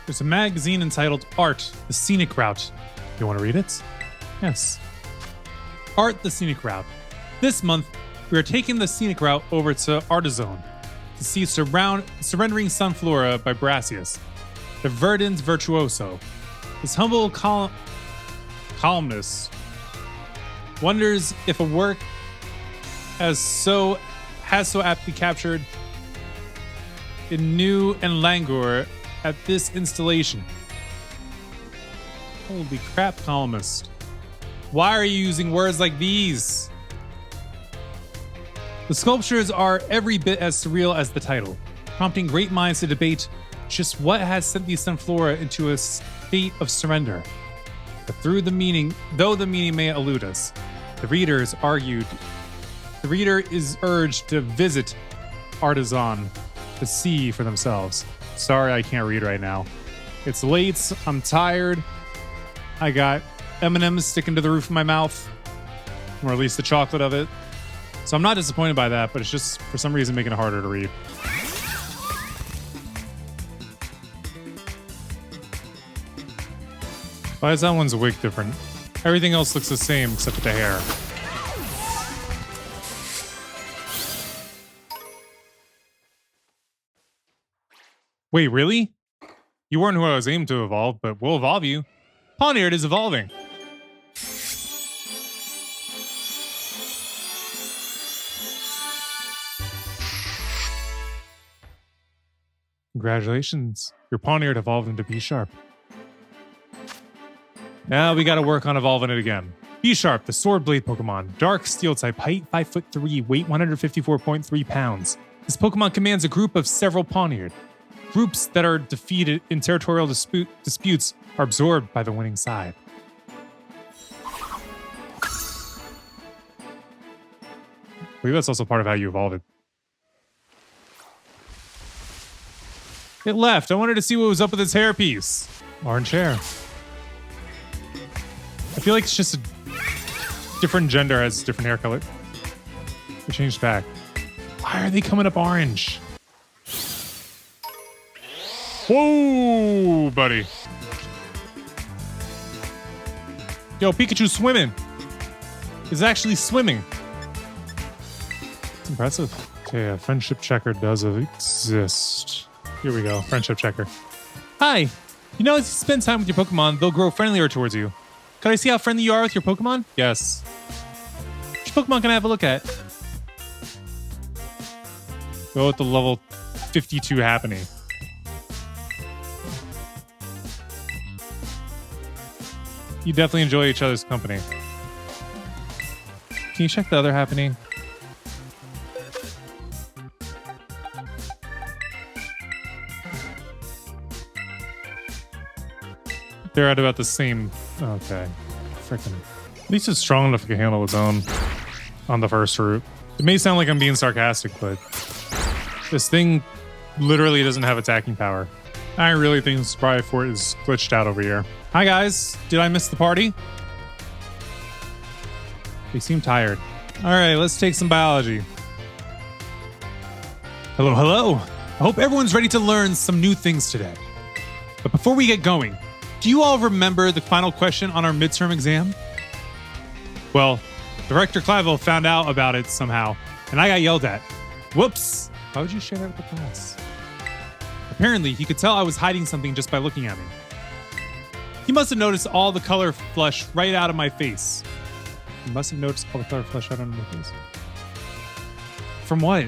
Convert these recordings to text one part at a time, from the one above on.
There's a magazine entitled Art, the Scenic Route. You want to read it? Yes. Art, the Scenic Route. This month, we are taking the scenic route over to Artizone to see Surrendering Sunflora by Brassius, the Verdant Virtuoso. This humble columnist wonders if a work has so aptly captured in new and languor at this installation. Holy crap, columnist. Why are you using words like these? The sculptures are every bit as surreal as the title, prompting great minds to debate just what has sent the Sunflora into a state of surrender. But though the meaning may elude us, the reader is urged to visit Artisan to see for themselves. Sorry, I can't read right now. It's late, I'm tired, I got M&M's sticking to the roof of my mouth, or at least the chocolate of it. So I'm not disappointed by that, but it's just for some reason making it harder to read. Why is that one's wig different? Everything else looks the same except for the hair. Wait, really? You weren't who I was aiming to evolve, but we'll evolve you. Pawniard is evolving. Congratulations. Your Pawniard evolved into B-Sharp. Now we gotta work on evolving it again. B-Sharp, the Sword Blade Pokemon. Dark Steel type, height 5'3", weight 154.3 pounds. This Pokemon commands a group of several Pawniard. Groups that are defeated in territorial disputes are absorbed by the winning side. I believe that's also part of how you evolve it. It left. I wanted to see what was up with its hairpiece. Orange hair. I feel like it's just a different gender has different hair color. It changed back. Why are they coming up orange? Whoa, buddy. Yo, Pikachu's swimming. He's actually swimming. It's impressive. Okay, a friendship checker does exist. Here we go, friendship checker. Hi. You know, as you spend time with your Pokemon, they'll grow friendlier towards you. Can I see how friendly you are with your Pokemon? Yes. Which Pokemon can I have a look at? Go with the level 52 happening. You definitely enjoy each other's company. Can you check the other happening? They're at about the same... Okay. Frickin'. At least it's strong enough to handle its own on the first route. It may sound like I'm being sarcastic, but this thing literally doesn't have attacking power. I really think the Spry Fort is glitched out over here. Hi guys, did I miss the party? They seem tired. All right, let's take some biology. Hello, hello. I hope everyone's ready to learn some new things today. But before we get going, do you all remember the final question on our midterm exam? Well, Director Cliville found out about it somehow, and I got yelled at. Whoops. Why would you share that with the class? Apparently, he could tell I was hiding something just by looking at me. He must have noticed all the color flush right out of my face. He must have noticed all the color flush out of my face. From what?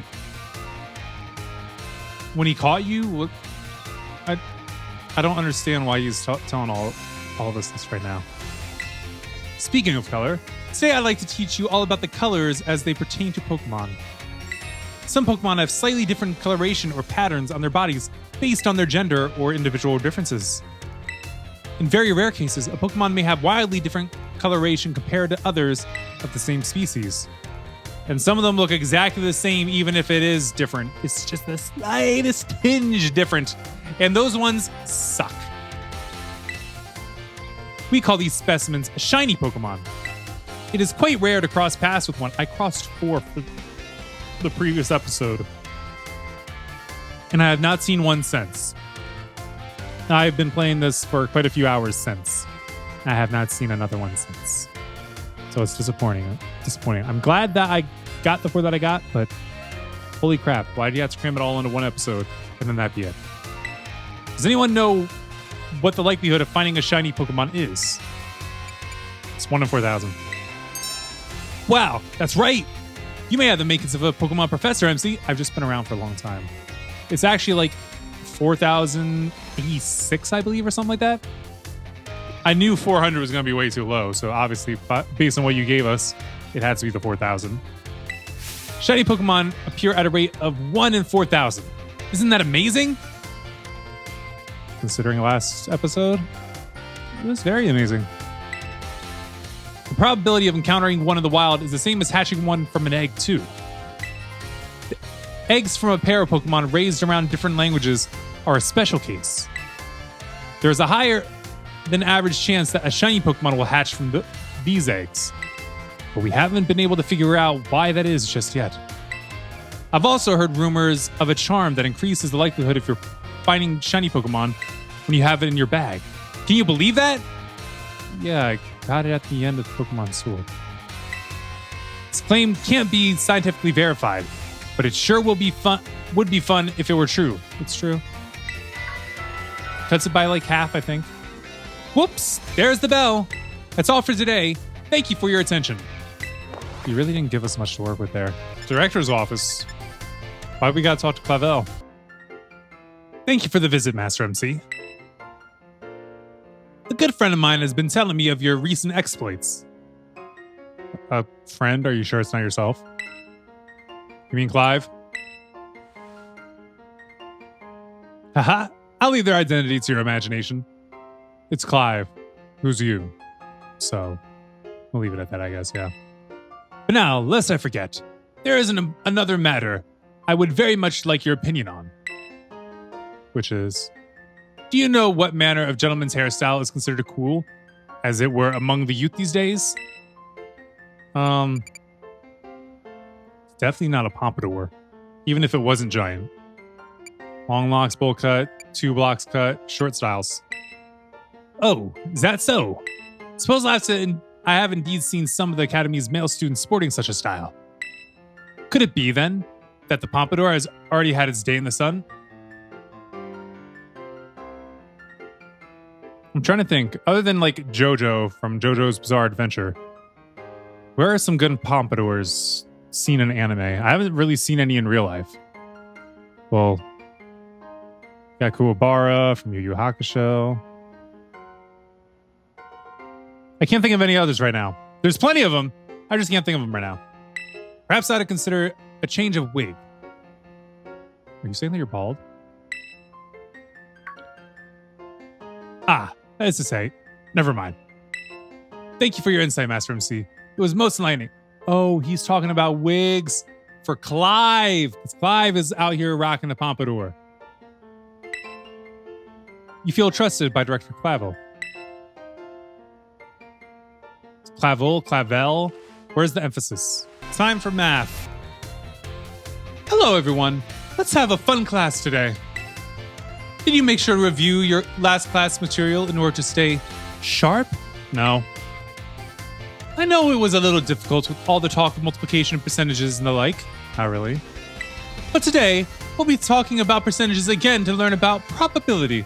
When he caught you? What? I don't understand why he's telling all of us this right now. Speaking of color, today I'd like to teach you all about the colors as they pertain to Pokemon. Some Pokemon have slightly different coloration or patterns on their bodies based on their gender or individual differences. In very rare cases, a Pokemon may have wildly different coloration compared to others of the same species. And some of them look exactly the same even if it is different. It's just the slightest tinge different. And those ones suck. We call these specimens a shiny Pokemon. It is quite rare to cross paths with one. I crossed 4 for the previous episode. And I have not seen one since. I've been playing this for quite a few hours since. I have not seen another one since. So it's disappointing. I'm glad that I got the 4 that I got, but holy crap, why do you have to cram it all into one episode and then that be it? Does anyone know what the likelihood of finding a shiny Pokemon is? It's 1 in 4,000. Wow, that's right. You may have the makings of a Pokemon professor, MC. I've just been around for a long time. It's actually like 4,086, I believe, or something like that. I knew 400 was going to be way too low, so obviously, based on what you gave us, it had to be the 4,000. Shiny Pokemon appear at a rate of 1 in 4,000. Isn't that amazing? Considering last episode, it was very amazing. The probability of encountering one in the wild is the same as hatching one from an egg, too. The eggs from a pair of Pokemon raised around different languages are a special case. There is a higher than average chance that a shiny Pokemon will hatch from these eggs, but we haven't been able to figure out why that is just yet. I've also heard rumors of a charm that increases the likelihood of your finding shiny Pokemon when you have it in your bag. Can you believe that? Yeah, I got it at the end of the Pokemon Sword. This claim can't be scientifically verified, but it sure would be fun if it were true. It's true. Cuts it by like half, I think. Whoops, there's the bell. That's all for today. Thank you for your attention. You really didn't give us much to work with there. Director's office. Why we gotta talk to Clavel? Thank you for the visit, Master MC. A good friend of mine has been telling me of your recent exploits. A friend? Are you sure it's not yourself? You mean Clive? Haha, I'll leave their identity to your imagination. It's Clive, who's you. So, we'll leave it at that, I guess, yeah. But now, lest I forget, there is another matter I would very much like your opinion on. Which is, do you know what manner of gentleman's hairstyle is considered cool, as it were, among the youth these days? Definitely not a pompadour, even if it wasn't giant. Long locks, bowl cut, 2 blocks cut, short styles. Oh, is that so? Suppose I have indeed seen some of the Academy's male students sporting such a style. Could it be, then, that the pompadour has already had its day in the sun? I'm trying to think, other than like JoJo from JoJo's Bizarre Adventure, where are some good pompadours seen in anime? I haven't really seen any in real life. Well, got Kuwabara from Yu Yu Hakusho. I can't think of any others right now. There's plenty of them. I just can't think of them right now. Perhaps I ought to consider a change of wig. Are you saying that you're bald? Ah, that is to say, never mind. Thank you for your insight, Master MC. It was most enlightening. Oh, he's talking about wigs for Clive. Because Clive is out here rocking the pompadour. You feel trusted by Director Clavel. Clavel. Where's the emphasis? Time for math. Hello, everyone. Let's have a fun class today. Did you make sure to review your last class material in order to stay sharp? No. I know it was a little difficult with all the talk of multiplication percentages and the like. Not really. But today, we'll be talking about percentages again to learn about probability.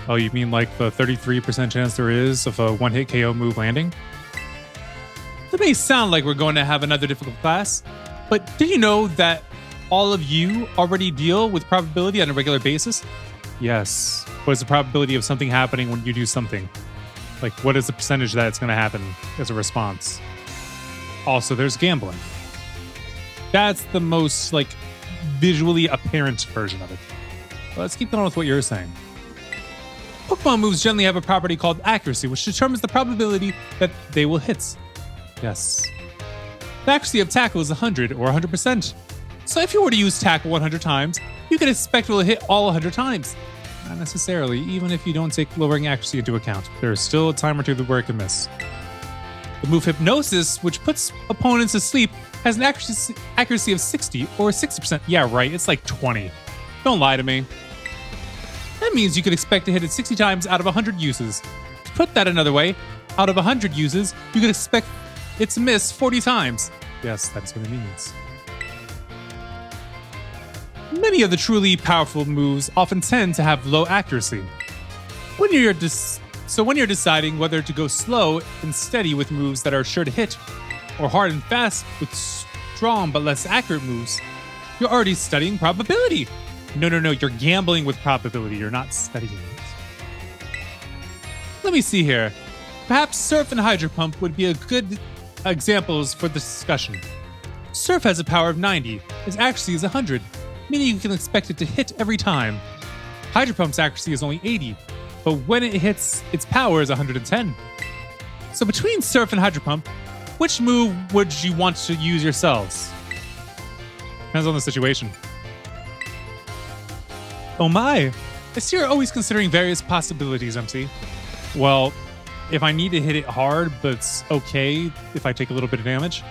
Oh, you mean like the 33% chance there is of a one-hit KO move landing? That may sound like we're going to have another difficult class, but did you know that all of you already deal with probability on a regular basis? Yes. What is the probability of something happening when you do something? Like, what is the percentage that it's going to happen as a response? Also, there's gambling. That's the most, like, visually apparent version of it. But let's keep going with what you're saying. Pokemon moves generally have a property called accuracy, which determines the probability that they will hit. Yes. The accuracy of tackle is 100 or 100%. So if you were to use tackle 100 times, you can expect it will hit all 100 times. Not necessarily, even if you don't take lowering accuracy into account. There is still a time or two where it can miss. The move Hypnosis, which puts opponents to sleep, has an accuracy of 60 or 60%. Yeah, right, it's like 20. Don't lie to me. That means you could expect to hit it 60 times out of 100 uses. To put that another way, out of 100 uses, you could expect it to miss 40 times. Yes, that's what it means. Many of the truly powerful moves often tend to have low accuracy. When you're deciding whether to go slow and steady with moves that are sure to hit, or hard and fast with strong but less accurate moves, you're already studying probability. No, you're gambling with probability. You're not studying it. Let me see here. Perhaps Surf and Hydro Pump would be a good examples for this discussion. Surf has a power of 90, its accuracy is 100, meaning you can expect it to hit every time. Hydro Pump's accuracy is only 80, but when it hits, its power is 110. So between Surf and Hydro Pump, which move would you want to use yourselves? Depends on the situation. Oh my, I see you're always considering various possibilities, MC. Well, if I need to hit it hard, but it's okay if I take a little bit of damage,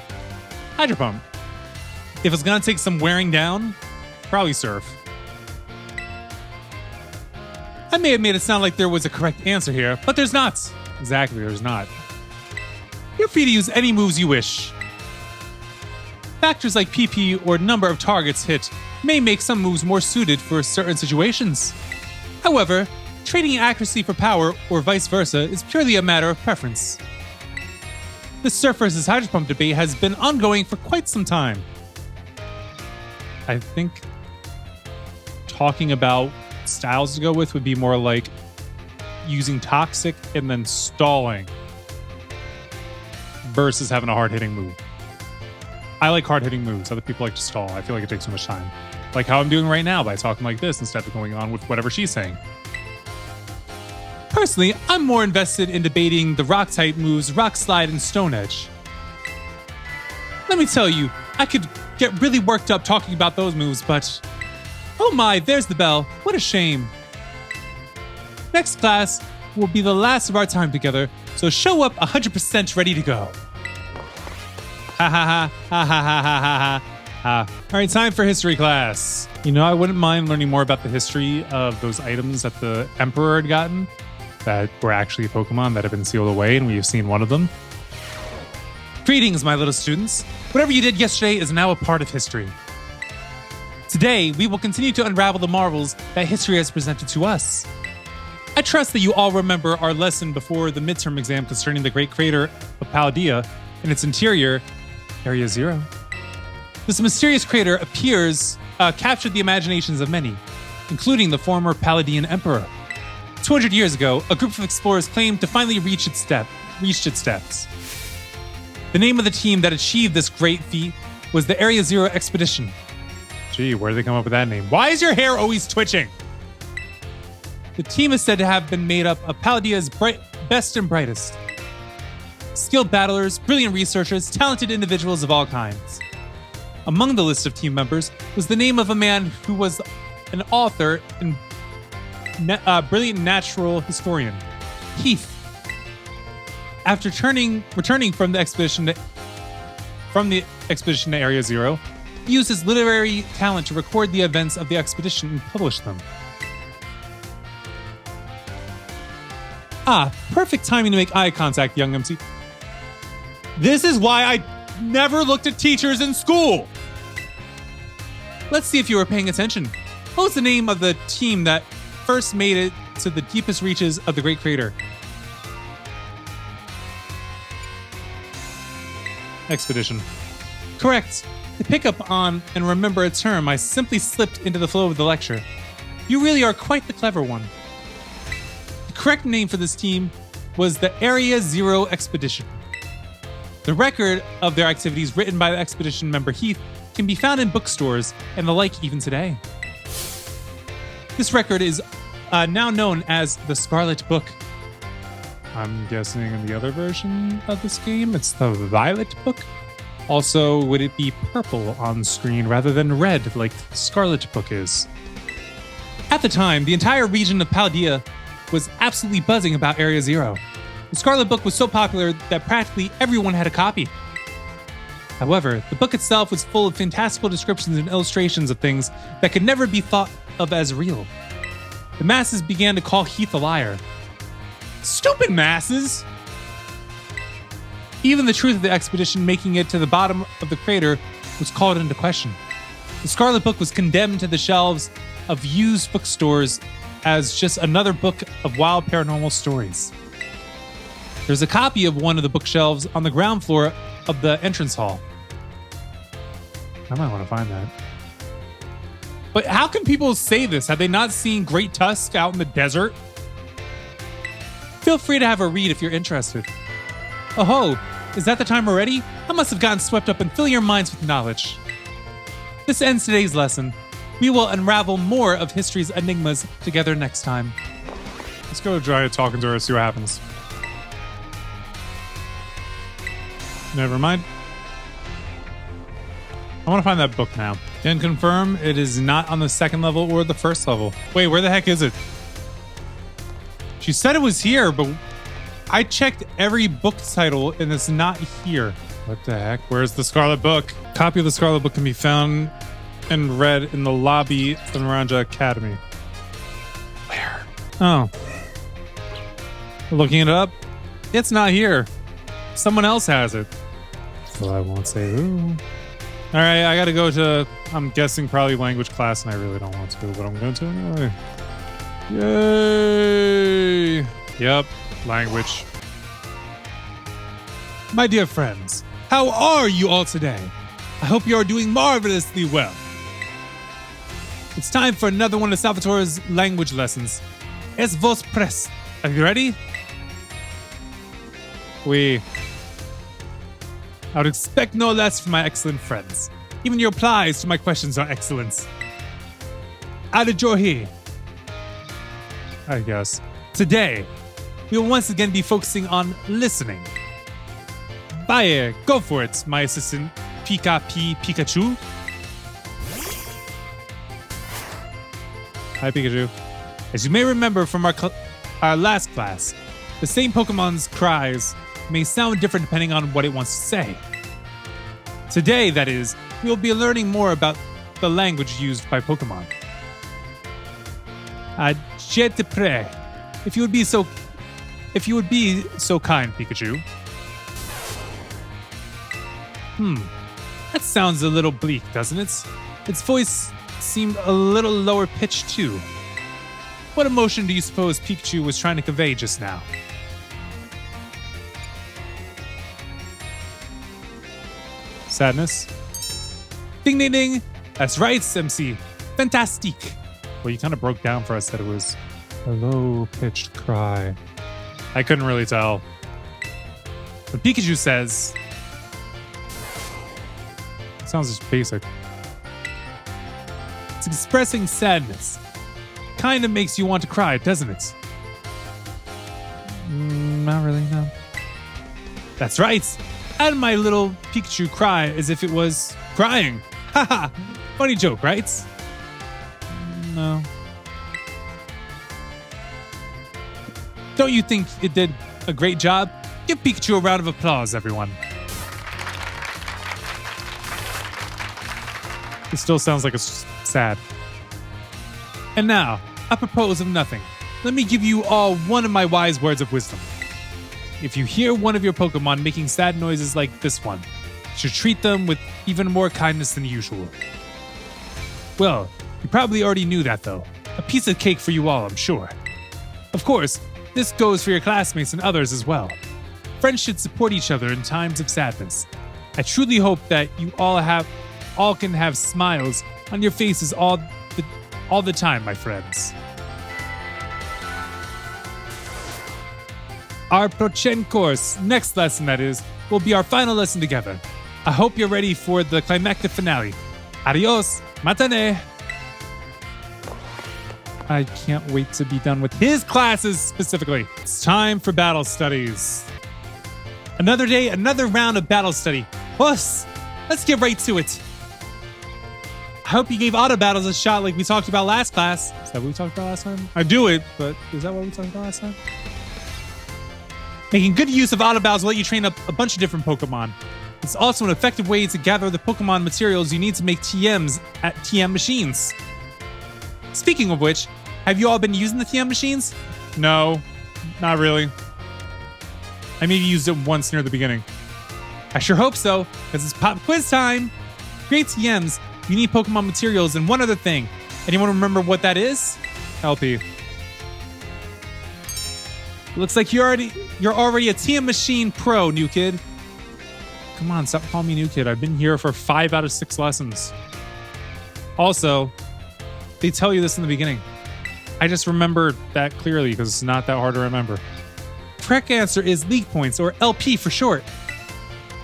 Hydro Pump. If it's gonna take some wearing down, probably Surf. I may have made it sound like there was a correct answer here, but there's not. Exactly, there's not. You're free to use any moves you wish. Factors like PP or number of targets hit may make some moves more suited for certain situations. However, trading accuracy for power or vice versa is purely a matter of preference. The Surf versus Hydro Pump debate has been ongoing for quite some time. I think talking about styles to go with would be more like using Toxic and then stalling versus having a hard-hitting move. I like hard-hitting moves. Other people like to stall. I feel like it takes too much time. Like how I'm doing right now by talking like this instead of going on with whatever she's saying. Personally, I'm more invested in debating the rock-type moves Rock Slide and Stone Edge. Let me tell you, I could get really worked up talking about those moves, but oh my, there's the bell. What a shame. Next class will be the last of our time together, so show up 100% ready to go. Ha ha ha ha ha ha ha ha ha. All right, time for history class. You know, I wouldn't mind learning more about the history of those items that the Emperor had gotten that were actually Pokemon that have been sealed away, and we've seen one of them. Greetings, my little students. Whatever you did yesterday is now a part of history. Today, we will continue to unravel the marvels that history has presented to us. I trust that you all remember our lesson before the midterm exam concerning the Great Crater of Paldea and its interior, Area Zero. This mysterious crater captured the imaginations of many, including the former Paldean Emperor. 200 years ago, a group of explorers claimed to finally reached its depths. The name of the team that achieved this great feat was the Area Zero Expedition. Gee, where did they come up with that name? Why is your hair always twitching? The team is said to have been made up of Paldea's best and brightest. Skilled battlers, brilliant researchers, talented individuals of all kinds. Among the list of team members was the name of a man who was an author and brilliant natural historian, Heath. After returning from the expedition to Area Zero, he used his literary talent to record the events of the expedition and publish them. Ah, perfect timing to make eye contact, young MC. This is why I never looked at teachers in school. Let's see if you were paying attention. What was the name of the team that first made it to the deepest reaches of the Great Crater? Expedition. Correct. To pick up on and remember a term, I simply slipped into the flow of the lecture. You really are quite the clever one. The correct name for this team was the Area Zero Expedition. The record of their activities written by the expedition member Heath can be found in bookstores and the like even today. This record is now known as the Scarlet Book. I'm guessing in the other version of this game, it's the Violet Book. Also, would it be purple on screen rather than red like the Scarlet Book is? At the time, the entire region of Paldea was absolutely buzzing about Area Zero. The Scarlet Book was so popular that practically everyone had a copy. However, the book itself was full of fantastical descriptions and illustrations of things that could never be thought of as real. The masses began to call Heath a liar. Stupid masses! Even the truth of the expedition making it to the bottom of the crater was called into question. The Scarlet Book was condemned to the shelves of used bookstores as just another book of wild paranormal stories. There's a copy of one of the bookshelves on the ground floor of the entrance hall. I might want to find that. But how can people say this? Have they not seen Great Tusk out in the desert? Feel free to have a read if you're interested. Oh ho, is that the time already? I must have gotten swept up and fill your minds with knowledge. This ends today's lesson. We will unravel more of history's enigmas together next time. Let's go try talking to her, see what happens. Never mind. I want to find that book now. And confirm it is not on the second level or the first level. Wait, where the heck is it? She said it was here, but I checked every book title and it's not here. What the heck? Where's the Scarlet Book? Copy of the Scarlet Book can be found and read in the lobby of the Naranja Academy. Where? Oh. Looking it up. It's not here. Someone else has it. So I won't say who. All right, I got to go to, I'm guessing, probably language class, and I really don't want to, but I'm going to anyway. Yay! Yep, language. My dear friends, how are you all today? I hope you are doing marvelously well. It's time for another one of Salvatore's language lessons. Es vos pres. Are you ready? I would expect no less from my excellent friends. Even your replies to my questions are excellent. Adajorhi. I guess. Today, we will once again be focusing on listening. Baye, go for it, my assistant Pikachu. Hi, Pikachu. As you may remember from our last class, the same Pokemon's cries may sound different depending on what it wants to say. Today, that is, we will be learning more about the language used by Pokemon. Je te prie, if you would be so kind, Pikachu. That sounds a little bleak, doesn't it? Its voice seemed a little lower pitched too. What emotion do you suppose Pikachu was trying to convey just now? Sadness. Ding ding ding. That's right, MC. Fantastique. Well, you kind of broke down for us that it was a low-pitched cry. I couldn't really tell. But Pikachu says... It sounds just basic. It's expressing sadness. Kind of makes you want to cry, doesn't it? Not really, no. That's right. And my little Pikachu cry as if it was crying. Haha. Funny joke, right? No. Don't you think it did a great job? Give Pikachu a round of applause, everyone. It still sounds like it's sad. And now, apropos of nothing, let me give you all one of my wise words of wisdom. If you hear one of your Pokemon making sad noises like this one, you should treat them with even more kindness than usual. Well, you probably already knew that though. A piece of cake for you all, I'm sure. Of course, this goes for your classmates and others as well. Friends should support each other in times of sadness. I truly hope that you all can have smiles on your faces all the time, my friends. Our Prochain course, next lesson that is, will be our final lesson together. I hope you're ready for the climactic finale. Adios, matane. I can't wait to be done with his classes specifically. It's time for battle studies. Another day, another round of battle study. Let's get right to it. I hope you gave auto battles a shot like we talked about last class. Is that what we talked about last time? I do it, but is that what we talked about last time? Making good use of auto battles will let you train up a bunch of different Pokemon. It's also an effective way to gather the Pokemon materials you need to make TMs at TM machines. Speaking of which, Have you all been using the TM machines? No, not really. I maybe used it once near the beginning. I sure hope so, because it's pop quiz time. To create TMs, you need Pokemon materials and one other thing. Anyone remember what that is? LP. Looks like you're already a TM machine pro, new kid. Come on, stop calling me new kid. I've been here for 5 out of 6 lessons. Also, they tell you this in the beginning. I just remember that clearly because it's not that hard to remember. The correct answer is League Points, or LP for short.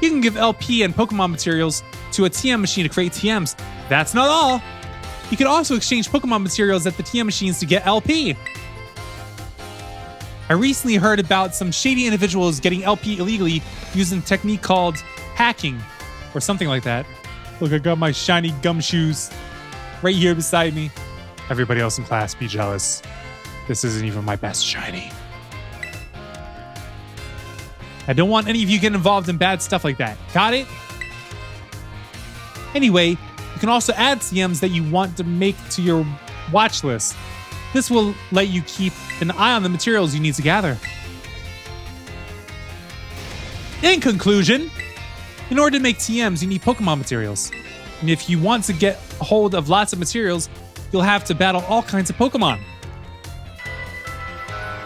You can give LP and Pokemon materials to a TM machine to create TMs. That's not all. You can also exchange Pokemon materials at the TM machines to get LP. I recently heard about some shady individuals getting LP illegally using a technique called hacking or something like that. Look, I got my shiny gumshoes right here beside me. Everybody else in class be jealous. This isn't even my best shiny. I don't want any of you getting involved in bad stuff like that. Got it? Anyway, you can also add TMs that you want to make to your watch list. This will let you keep an eye on the materials you need to gather. In conclusion, in order to make TMs, you need Pokemon materials. And if you want to get a hold of lots of materials, you'll have to battle all kinds of Pokemon.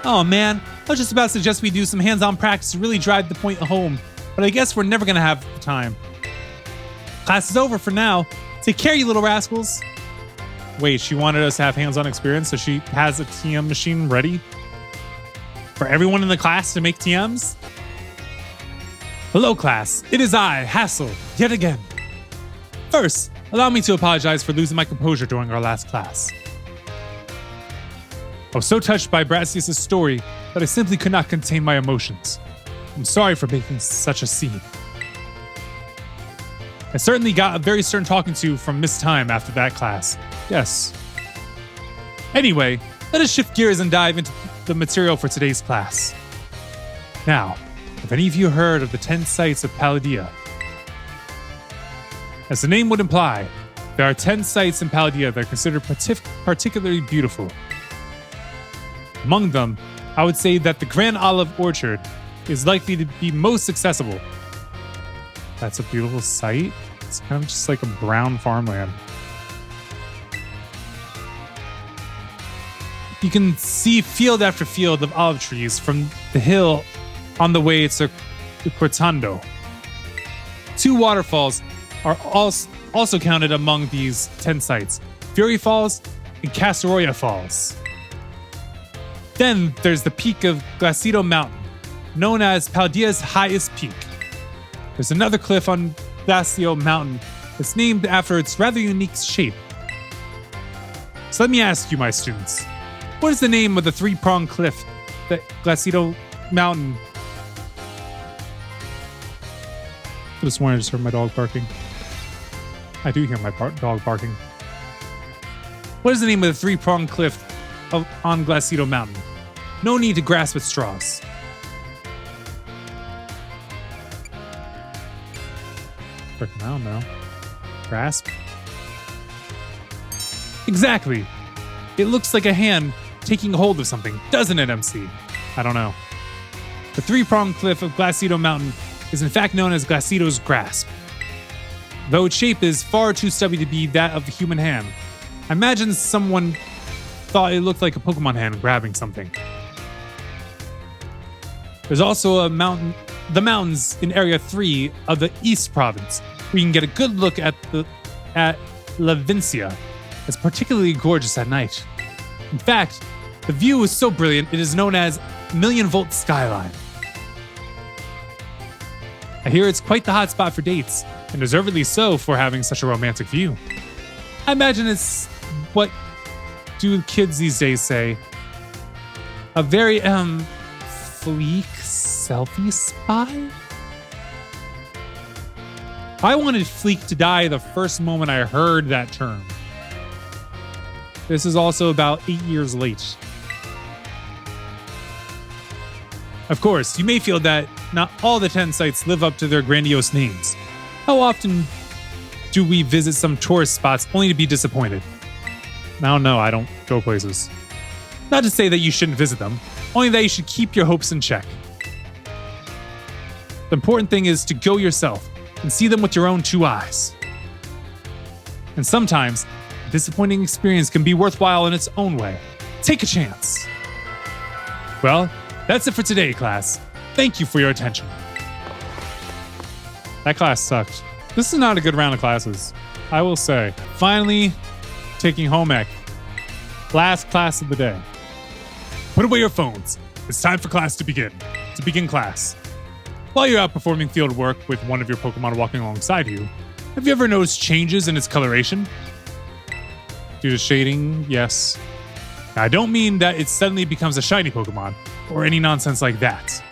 Oh man, I was just about to suggest we do some hands-on practice to really drive the point home, but I guess we're never gonna have the time. Class is over for now. Take care, you little rascals. Wait, she wanted us to have hands-on experience, so she has a TM machine ready for everyone in the class to make TMs? Hello, class. It is I, Hassel, yet again. First, allow me to apologize for losing my composure during our last class. I was so touched by Brassius' story that I simply could not contain my emotions. I'm sorry for making such a scene. I certainly got a very stern talking to from Miss Time after that class. Yes. Anyway, let us shift gears and dive into the material for today's class. Now, have any of you heard of the 10 sites of Paldea? As the name would imply, there are 10 sites in Paldea that are considered particularly beautiful. Among them, I would say that the Grand Olive Orchard is likely to be most accessible. That's a beautiful site. It's kind of just like a brown farmland. You can see field after field of olive trees from the hill on the way to Cortando. 2 waterfalls are also counted among these 10 sites: Fury Falls and Castaroya Falls. Then there's the peak of Glacido Mountain, known as Paldea's highest peak. There's another cliff on Glacido Mountain that's named after its rather unique shape. So let me ask you, my students, what is the name of the 3-pronged cliff that Glacido Mountain? I just wanted to hear my dog barking. I do hear my dog barking. What is the name of the 3-pronged cliff on Glacido Mountain? No need to grasp at straws. Frickin' I don't know. Grasp? Exactly. It looks like a hand taking hold of something, doesn't it, MC? I don't know. The 3-pronged cliff of Glacido Mountain is in fact known as Glacido's Grasp. Though its shape is far too stubby to be that of a human hand, I imagine someone thought it looked like a Pokemon hand grabbing something. There's also the mountains in Area 3 of the East Province, where you can get a good look at Lavincia. It's particularly gorgeous at night. In fact, the view is so brilliant it is known as Million-Volt Skyline. I hear it's quite the hot spot for dates, and deservedly so for having such a romantic view. I imagine it's what do kids these days say? A very, fleek selfie spot? I wanted fleek to die the first moment I heard that term. This is also about 8 years late. Of course, you may feel that not all the 10 sites live up to their grandiose names. How often do we visit some tourist spots only to be disappointed? I don't know, I don't go places. Not to say that you shouldn't visit them, only that you should keep your hopes in check. The important thing is to go yourself and see them with your own 2 eyes. And sometimes, a disappointing experience can be worthwhile in its own way. Take a chance. Well, that's it for today, class. Thank you for your attention. That class sucked. This is not a good round of classes, I will say. Finally, taking home ec. Last class of the day. Put away your phones. It's time for class to begin. To begin class. While you're out performing field work with one of your Pokemon walking alongside you, have you ever noticed changes in its coloration? Due to shading, yes. Now, I don't mean that it suddenly becomes a shiny Pokemon, or any nonsense like that.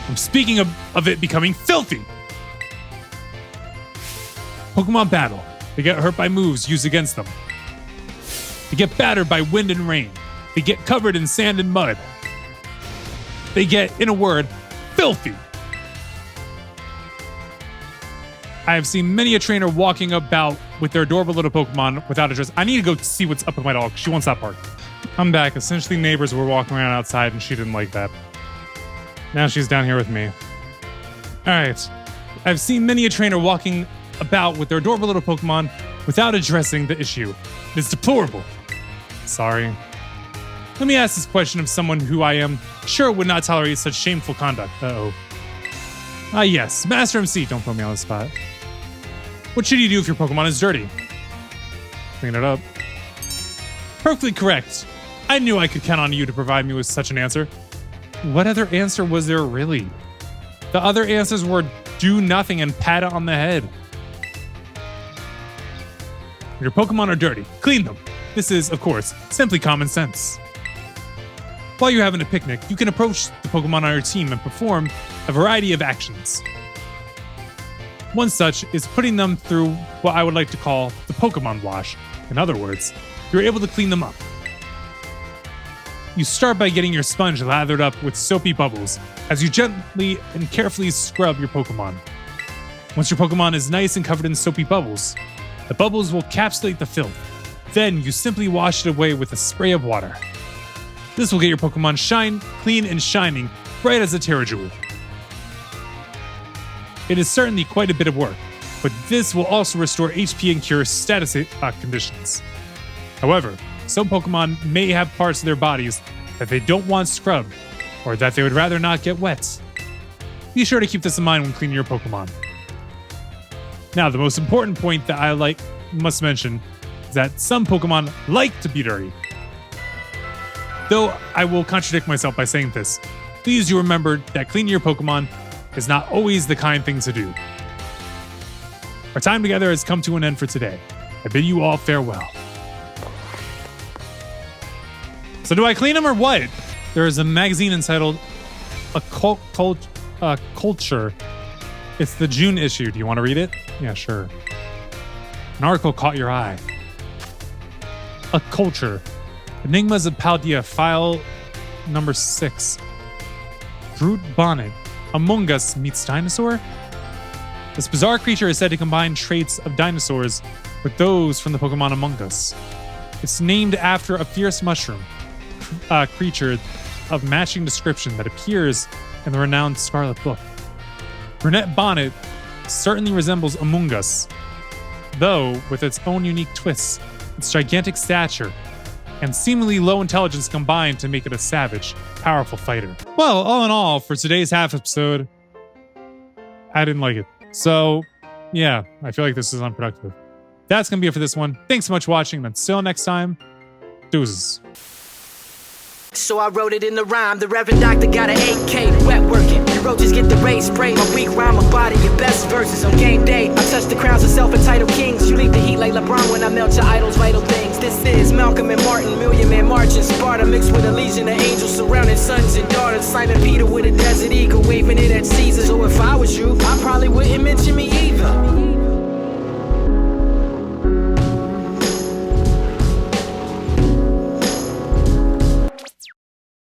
I'm speaking of it becoming filthy! Pokemon battle. They get hurt by moves used against them. They get battered by wind and rain. They get covered in sand and mud. They get, in a word, filthy. I have seen many a trainer walking about with their adorable little Pokemon without a dress. I need to go see what's up with my dog. She wants that part. I'm back. Essentially, neighbors were walking around outside and she didn't like that. Now she's down here with me. All right. I've seen many a trainer walking about with their adorable little Pokemon without addressing the issue. It's deplorable. Sorry. Let me ask this question of someone who I am sure would not tolerate such shameful conduct. Uh-oh. Ah, yes. Master MC, don't put me on the spot. What should you do if your Pokemon is dirty? Clean it up. Perfectly correct. I knew I could count on you to provide me with such an answer. What other answer was there really? The other answers were do nothing and pat it on the head. Your Pokemon are dirty. Clean them. This is, of course, simply common sense. While you're having a picnic, you can approach the Pokemon on your team and perform a variety of actions. One such is putting them through what I would like to call the Pokemon wash. In other words, you're able to clean them up. You start by getting your sponge lathered up with soapy bubbles as you gently and carefully scrub your Pokemon. Once your Pokemon is nice and covered in soapy bubbles, the bubbles will encapsulate the filth. Then you simply wash it away with a spray of water. This will get your Pokemon clean and shining, bright as a Terrajewel. It is certainly quite a bit of work, but this will also restore HP and cure status conditions. However, some Pokemon may have parts of their bodies that they don't want scrubbed, or that they would rather not get wet. Be sure to keep this in mind when cleaning your Pokemon. Now, the most important point that I must mention is that some Pokemon like to be dirty. Though I will contradict myself by saying this, please do remember that cleaning your Pokemon is not always the kind thing to do. Our time together has come to an end for today. I bid you all farewell. So do I clean them or what? There is a magazine entitled Culture. It's the June issue. Do you want to read it? Yeah, sure. An article caught your eye. A Culture. Enigmas of Paldea, file number 6. Brute Bonnet. Among Us meets dinosaur? This bizarre creature is said to combine traits of dinosaurs with those from the Pokemon Among Us. It's named after a fierce mushroom creature of matching description that appears in the renowned Scarlet book. Brunette Bonnet certainly resembles Among Us, though with its own unique twists, its gigantic stature, and seemingly low intelligence combined to make it a savage, powerful fighter. Well, all in all, for today's half episode, I didn't like it. So, yeah, I feel like this is unproductive. That's going to be it for this one. Thanks so much for watching, and until next time, deuces. So I wrote it in the rhyme. The Reverend Doctor got an AK, wet working. The roaches get the race spray. My weak rhyme, my body, your best verses on game day. I touch the crowns of self-entitled kings. You leave the heat like LeBron when I melt your idols' vital things. This is Malcolm and Martin, Million Man March in Sparta, mixed with a legion of angels surrounding sons and daughters. Simon Peter with a desert eagle, waving it at Caesar. So if I was you, I probably wouldn't mention me either.